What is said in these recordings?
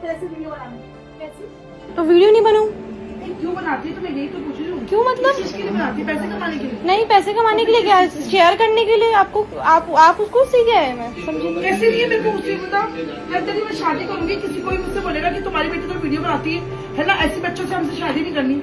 तेरे से वीडियो बनाना कैसे? तो वीडियो नहीं बनूं? क्यों बनाती है? तो मैं यही तो पूछ रही हूँ। क्यों मतलब? किस चीज़ के लिए बनाती है? पैसे कमाने के लिए? नहीं, पैसे कमाने के लिए क्या, शेयर करने के लिए। आपको आप उसको सी क्या है, मैं समझी नहीं। कैसे नहीं है मेरे को उसी बता। जब तेरी मैं शादी करूंगी, किसी कोई मुझसे बोलेगा कि तुम्हारी बेटी तो वीडियो बनाती है ना, ऐसे बच्चों से हमसे शादी नहीं करनी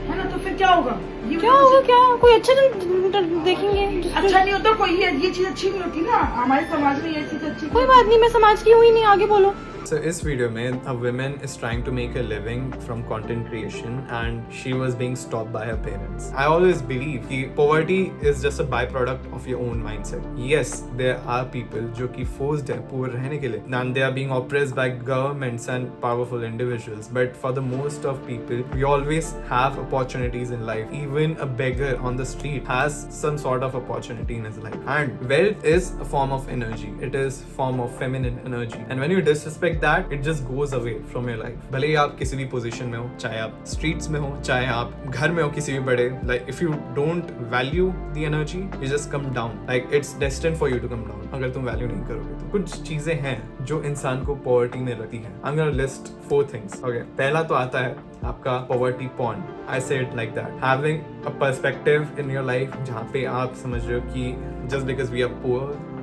है ना, तो फिर क्या होगा? ये क्या होगा? क्या कोई अच्छा देखेंगे जिसको- अच्छा नहीं होता कोई, ये चीज अच्छी नहीं होती ना, हमारे समाज में ये चीज अच्छी कोई बात नहीं, मैं समाज की हुई नहीं, आगे बोलो। So इस वीडियो में a woman is trying to make a living from content creation and she was being stopped by her parents. I always believe कि poverty is just a byproduct of your own mindset. Yes, there are people जो कि forced है poor रहने के लिए and they are being oppressed by governments and powerful individuals. But for the most of people, we always have opportunities in life. Even a beggar on the street has some sort of opportunity in his life. And wealth is a form of energy. It is form of feminine energy. And when you disrespect that, it just goes away from your life. भले ही आप किसी भी position में हो, चाहे आप streets में हो, चाहे आप घर में हो किसी भी बड़े, like if you don't value the energy, you just come down. Like it's destined for you to come down. अगर तुम वैल्यू नहीं करोगे तो कुछ चीजें हैं जो इंसान को पॉवर्टी में रखती हैं. I'm gonna list 4 things. Okay, पहला तो आता है आपका poverty porn. I say it like that. Having a perspective in your life जहाँ पे आप समझ रहे हो कि just because we are poor,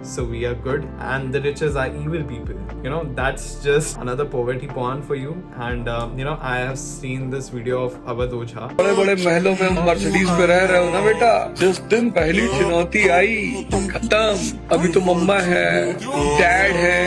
so we are good and the riches are evil people, you know, that's just another poverty porn for you. And you know, I have seen this video of Awadh Ojha. बड़े बड़े महलों में Mercedes पे रह रहे हो ना बेटा, जिस दिन पहली चुनौती आई खत्म। अभी तो मम्मा है, डैड है,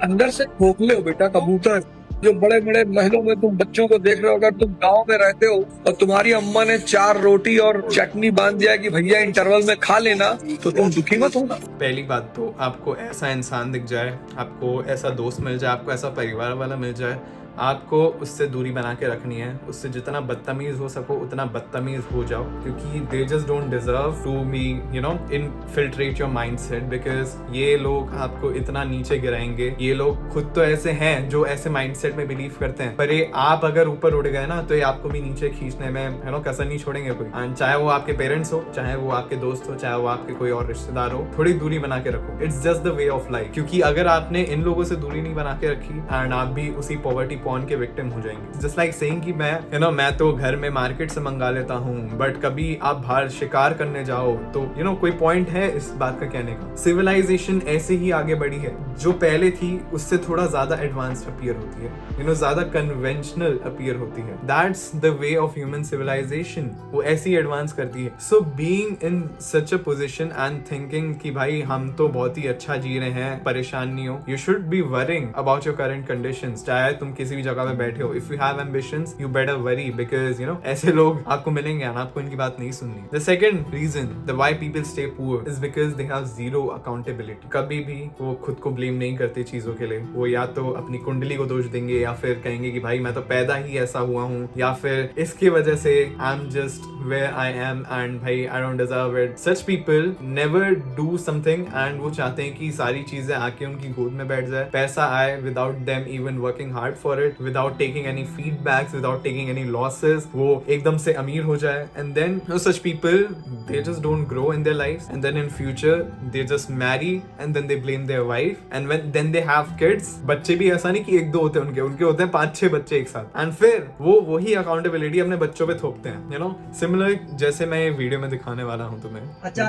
अंदर से खोखले हो बेटा कबूतर। जो बड़े बड़े महलों में तुम बच्चों को देख रहे हो, अगर तुम गांव में रहते हो और तुम्हारी अम्मा ने 4 रोटी और चटनी बांध दिया कि भैया इंटरवल में खा लेना, तो तुम दुखी मत होना। पहली बात तो आपको ऐसा इंसान दिख जाए, आपको ऐसा दोस्त मिल जाए, आपको ऐसा परिवार वाला मिल जाए, आपको उससे दूरी बना के रखनी है। उससे जितना बदतमीज हो सको उतना बदतमीज हो जाओ, क्योंकि they just don't deserve to be, you know, infiltrate your mindset, because ये लोग आपको इतना नीचे गिराएंगे। ये लोग खुद तो ऐसे हैं जो ऐसे माइंडसेट में बिलीव करते हैं, पर ये आप अगर ऊपर उड़ गए ना तो ये आपको भी नीचे खींचने में, यू नो, कसर नहीं छोड़ेंगे कोई। एंड चाहे वो आपके पेरेंट्स हो, चाहे वो आपके दोस्त हो, चाहे वो आपके कोई और रिश्तेदार हो, थोड़ी दूरी बना के रखो। It's just the way of life, क्योंकि अगर आपने इन लोगों से दूरी नहीं बना के रखी एंड आप भी उसी पॉवर्टी पॉर्न के विक्टिम हो जाएंगे। जस्ट लाइक सेइंग कि मैं, यू नो, मैं तो घर में मार्केट से मंगा लेता हूँ, बट कभी आप बाहर शिकार करने जाओ तो, यू नो, कोई पॉइंट है इस बात का कहने का। सिविलाइजेशन ऐसे ही आगे बढ़ी है, जो पहले थी उससे थोड़ा ज्यादा एडवांस अपीयर होती है, यू नो, ज्यादा कन्वेंशनल अपीयर होती है। That's the way of human civilisation, वो ऐसी एडवांस करती है। So being in such a position and thinking कि भाई हम तो बहुत ही अच्छा जी रहे हैं, परेशान नहीं हो, you should be worrying about your current conditions. चाहे तुम किसी भी जगह पे बैठे हो, if you have ambitions you better worry, because you know ऐसे लोग आपको मिलेंगे और आपको इनकी बात नहीं सुननी। The second reason the why people stay poor is because they have zero accountability. कभी भी वो खुद को ब्लेम नहीं करते चीजों के लिए। वो या तो अपनी कुंडली को दोष देंगे, या फिर कहेंगे कि भाई मैं तो पैदा ही ऐसा हुआ हूँ, या फिर इसकी वजह से I am just where I am and भाई I don't deserve it. Such people never do something and वो चाहते हैं कि सारी चीजें आके उनकी गोद में बैठ जाए, पैसा आए without them even working hard for it, without taking any feedbacks, without taking any losses, वो एकदम से अमीर हो जाए। And then you know, such people, they just don't grow in their lives, and then in future they just marry and then they blame their wife, and then they have kids। बच्चे भी ऐसा नहीं कि 1-2 होते हैं उनके होते हैं 5-6 बच्चे एक साथ, and फिर वो वही अकाउंटेबिलिटी अपने बच्चों पे थोपते हैं, you know, similar जैसे मैं वीडियो में दिखाने वाला हूँ तुम्हें।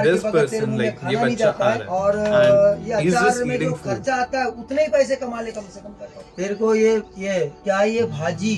This person, like, ये बच्चा आ रहा है और ये he's अचार just में जो eating food। खर्चा आता है उतने ही पैसे कमा ले कम से कम करता हूँ। तेरे को ये क्या, ये भाजी,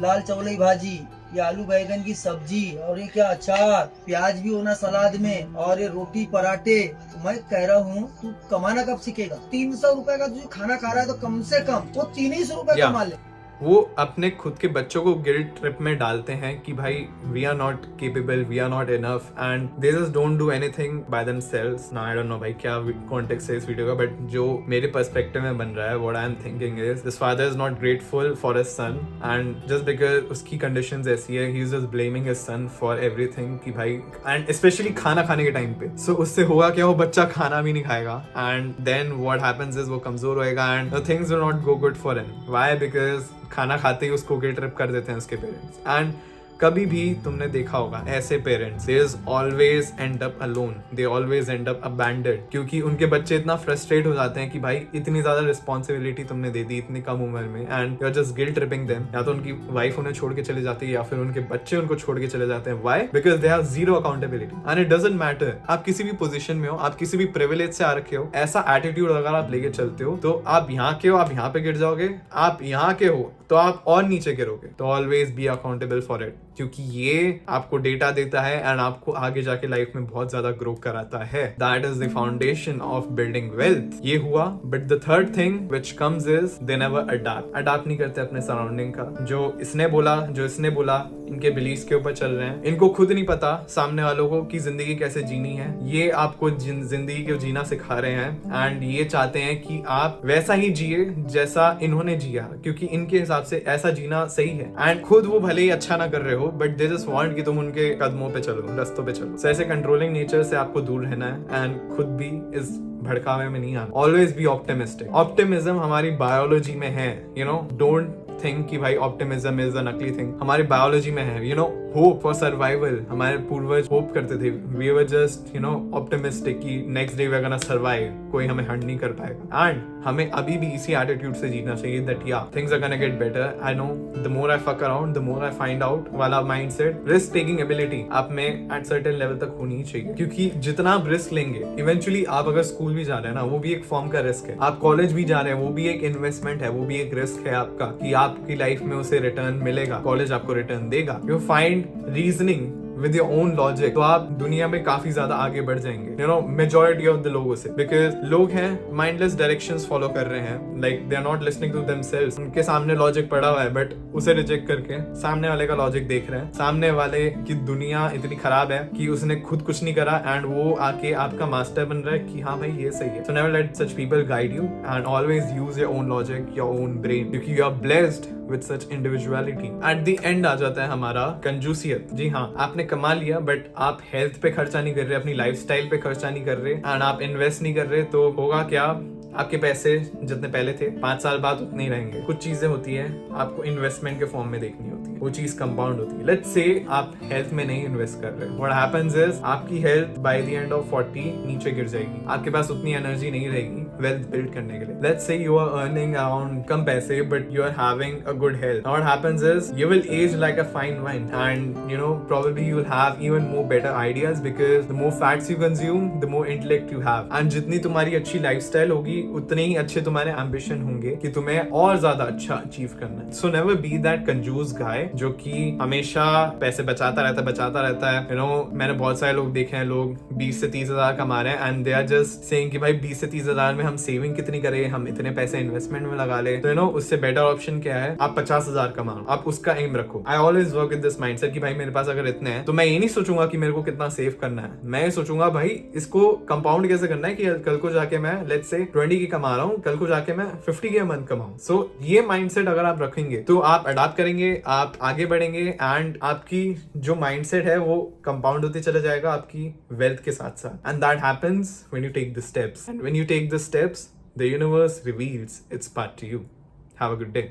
लाल चौलई भाजी, ये आलू बैगन की सब्जी, और ये क्या अचार, प्याज भी होना सलाद में, और ये रोटी पराठे। मैं कह रहा हूँ तू कमाना कब सीखेगा? 300 रुपए का तुझे खाना खा रहा है तो कम से कम वो 300 रुपए कमा ले। वो अपने खुद के बच्चों को गिल्ट ट्रिप में डालते हैं कि भाई we are not capable, we are not enough, and they just don't do anything by themselves. Now I don't know भाई क्या कॉन्टेक्स्ट है इस वीडियो का, बट जो मेरे पर्सपेक्टिव में बन रहा है, what I am thinking is this father is not grateful for his son, and just because उसकी कंडीशंस ऐसी है, he is just blaming his son for everything कि भाई, एंड स्पेशली खाना खाने के टाइम पे। सो उससे होगा क्या, वो बच्चा खाना भी नहीं खाएगा, and then what happens is वो कमजोर होएगा and things will not go good for him. Why? Because खाना खाते ही उसको गिल्ट ट्रिप कर देते हैं उसके पेरेंट्स। एंड कभी भी तुमने देखा होगा ऐसे parents they always and up alone, they always and up abandoned, क्योंकि उनके बच्चे इतना फ्रस्ट्रेट हो जाते हैं कि भाई इतनी ज्यादा रिस्पॉन्सिबिलिटी तुमने दे दी इतनी कम उम्र में, and you are just guilt tripping them. या तो उनकी वाइफ उन्हें छोड़ के चले जाती है या फिर उनके बच्चे उनको छोड़ के चले जाते हैं। Why? Because they have zero accountability and it doesn't matter आप किसी भी पोजीशन में हो, आप किसी भी प्रिविलेज से आ रखे हो, ऐसा एटीट्यूड अगर आप लेके चलते हो तो आप यहाँ के हो, आप यहाँ पे गिर जाओगे, आप यहाँ के हो तो आप और नीचे गिरोगे। तो always be accountable for it, क्योंकि ये आपको डेटा देता है एंड आपको आगे जाके लाइफ में बहुत ज्यादा ग्रो कराता है। That is the foundation of building wealth. ये हुआ, but the third thing which comes is they never adopt नहीं करते अपने सराउंडिंग का। जो इसने बोला इनके बिलीव्स के ऊपर चल रहे हैं, इनको खुद नहीं पता सामने वालों को कि जिंदगी कैसे जीनी है। ये आपको जिंदगी को जीना सिखा रहे हैं एंड ये चाहते हैं कि आप वैसा ही जिए जैसा इन्होंने जिया, क्योंकि इनके हिसाब से ऐसा जीना सही है। एंड खुद वो भले ही अच्छा ना कर रहे हो, बट दे जस्ट वांट कि तुम उनके कदमों पे चलो, रास्तों पे चलो। ऐसे कंट्रोलिंग नेचर से आपको दूर रहना है एंड खुद भी इस भड़कावे में नहीं आना। Always be optimistic. ऑप्टिमिज्म हमारी बायोलॉजी में है, यू नो, डोंट थिंक कि भाई ऑप्टिमिज्म इज अ नकली थिंग, हमारी बायोलॉजी में है। You know, hope for survival, हमारे पूर्वज होप करते थे, we were just you know optimistic कि next day we are gonna survive, कोई हमें हर्ट नहीं कर पाएगा। एंड हमें अभी भी इसी एटीट्यूड से जीना चाहिए दैट या things are gonna get better. I know the more I fuck around the more I find out वाला माइंडसेट, रिस्क टेकिंग एबिलिटी आप में एट सर्टेन लेवल तक होनी ही चाहिए, क्योंकि जितना आप रिस्क लेंगे इवेंचुअली, आप अगर स्कूल भी जा रहे हैं ना, वो भी एक फॉर्म का रिस्क है। आप कॉलेज भी जा रहे हैं, वो भी एक इन्वेस्टमेंट है, वो भी एक रिस्क है आपका कि आपकी लाइफ में उसे रिटर्न मिलेगा, कॉलेज आपको रिटर्न देगा। You find reasoning with your own logic, तो आप दुनिया में काफी ज्यादा आगे बढ़ जाएंगे। You know, majority of the लोगों से, because लोग हैं mindless directions follow कर रहे हैं, like they are not listening to themselves। उनके सामने लॉजिक पड़ा हुआ है बट उसे रिजेक्ट करके सामने वाले का लॉजिक देख रहे हैं। सामने वाले की दुनिया इतनी खराब है कि उसने खुद कुछ नहीं करा एंड वो आके आपका मास्टर बन रहा है कि हाँ भाई ये सही है। So never let such people guide you and always use your own logic, your own brain, क्योंकि you are blessed with such individuality। At the end आ जाता है हमारा कंजूसियत। जी हाँ, आपने कमा लिया बट आप हेल्थ पे खर्चा नहीं कर रहे, अपनी लाइफस्टाइल पे खर्चा नहीं कर रहे एंड आप इन्वेस्ट नहीं कर रहे, तो होगा क्या? आपके पैसे जितने पहले थे 5 साल बाद उतने ही रहेंगे। कुछ चीजें होती है आपको इन्वेस्टमेंट के फॉर्म में देखनी होती है, वो चीज कंपाउंड होती है। लेट्स से आप हेल्थ में नहीं इन्वेस्ट कर रहे, व्हाट हैपेंस इज आपकी health by the end of 40 नीचे गिर जाएगी, आपके पास उतनी एनर्जी नहीं रहेगी वेल्थ बिल्ड करने के लिए। Let's say you are earning around कम पैसे but you are having a good health, what happens is you will age like a fine wine and you know probably you will have even more better ideas, because the more fats you consume the more intellect you have, and जितनी तुम्हारी अच्छी lifestyle होगी उतने ही अच्छे तुम्हारे ambition होंगे कि तुम्हें और ज्यादा अच्छा अचीव करना है। सो नेवर बी दैट कंजूस गाय जो कि हमेशा पैसे बचाता रहता है। यू नो, मैंने बहुत सारे लोग देखे हैं, लोग 20 से 30 हजार कमा रहे हैं and they are just saying कि भाई 20 से 30 हजार में हम सेविंग कितनी करें, हम इतने पैसे इन्वेस्टमेंट में लगा ले। तो यू नो, उससे बेटर ऑप्शन क्या है? आप 50 हजार कमाओ, आप उसका एम रखो। I always work with this mindset कि भाई मेरे पास अगर इतने हैं तो मैं ये नहीं सोचूंगा कि मेरे को कितना सेव करना है, मैं ये सोचूंगा भाई इसको कंपाउंड कैसे करना है कि कल को जाके मैं लेट्स से 20 की कमा रहा हूँ, कल को जाके मैं 50 के मंथ कमाऊं। सो ये माइंडसेट अगर आप रखेंगे तो आप अडॉप्ट करेंगे, आप आगे बढ़ेंगे एंड आपकी जो माइंडसेट है वो कंपाउंड होते चला जाएगा आपकी वेल्थ के साथ साथ। And that happens when you take the steps, and when you take the steps the universe reveals its part to you. Have a good day.